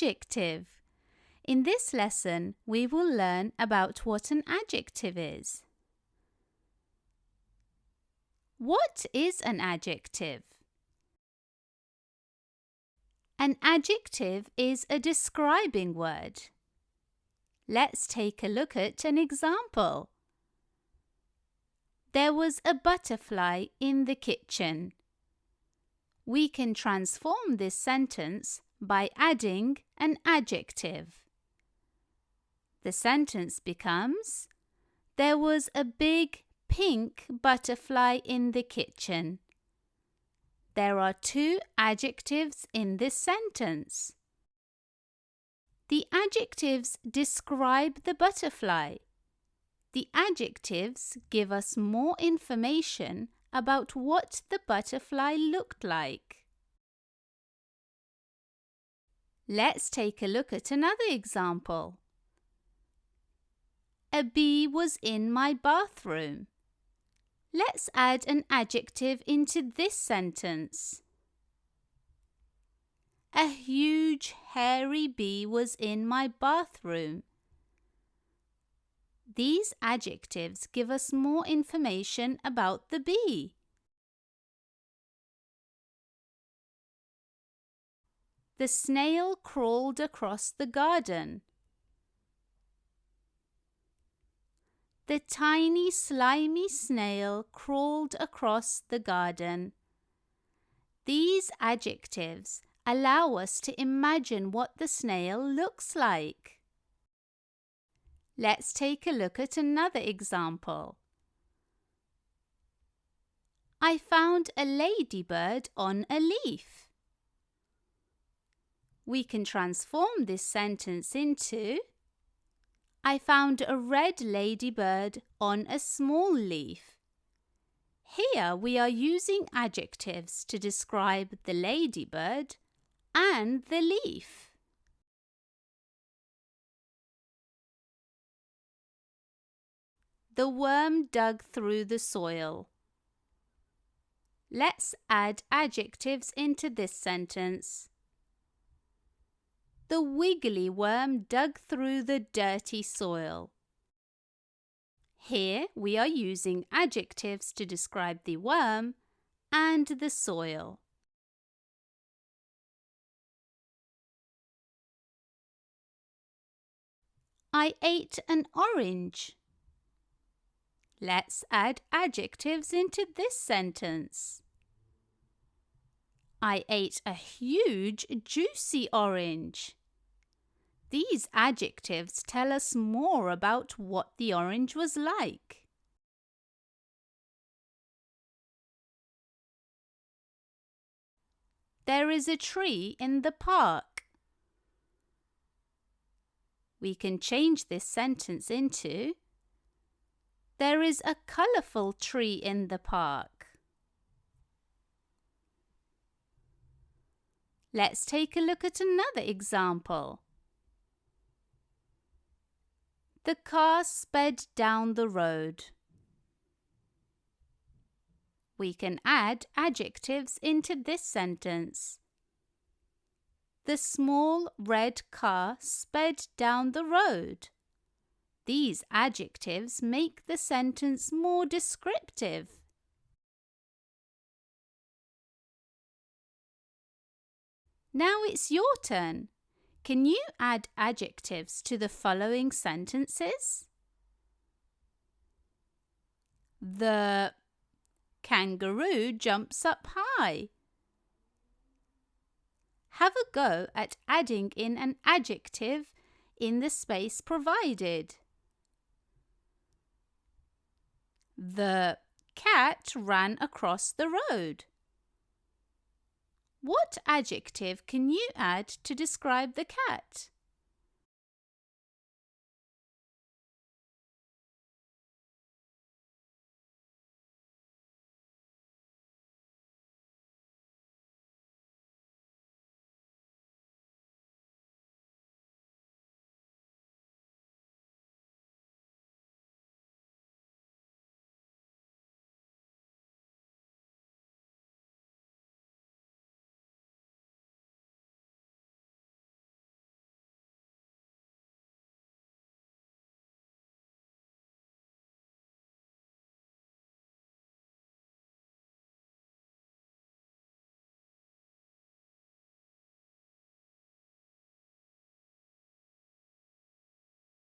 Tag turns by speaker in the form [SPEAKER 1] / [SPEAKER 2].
[SPEAKER 1] adjective. In this lesson, we will learn about what an adjective is. What is an adjective? An adjective is a describing word. Let's take a look at an example. There was a butterfly in the kitchen. We can transform this sentence by adding an adjective. The sentence becomes, there was a big pink butterfly in the kitchen. There are two adjectives in this sentence. The adjectives describe the butterfly. The adjectives give us more information about what the butterfly looked like. Let's take a look at another example. A bee was in my bathroom. Let's add an adjective into this sentence. A huge hairy bee was in my bathroom. These adjectives give us more information about the bee. The snail crawled across the garden. The tiny slimy snail crawled across the garden. These adjectives allow us to imagine what the snail looks like. Let's take a look at another example. I found a ladybird on a leaf. We can transform this sentence into, I found a red ladybird on a small leaf. Here we are using adjectives to describe the ladybird and the leaf. The worm dug through the soil. Let's add adjectives into this sentence. The wiggly worm dug through the dirty soil. Here we are using adjectives to describe the worm and the soil. I ate an orange. Let's add adjectives into this sentence. I ate a huge, juicy orange. These adjectives tell us more about what the orange was like. There is a tree in the park. We can change this sentence into, there is a colourful tree in the park. Let's take a look at another example. The car sped down the road. We can add adjectives into this sentence. The small red car sped down the road. These adjectives make the sentence more descriptive. Now it's your turn. Can you add adjectives to the following sentences? The kangaroo jumps up high. Have a go at adding in an adjective in the space provided. The cat ran across the road. What adjective can you add to describe the cat?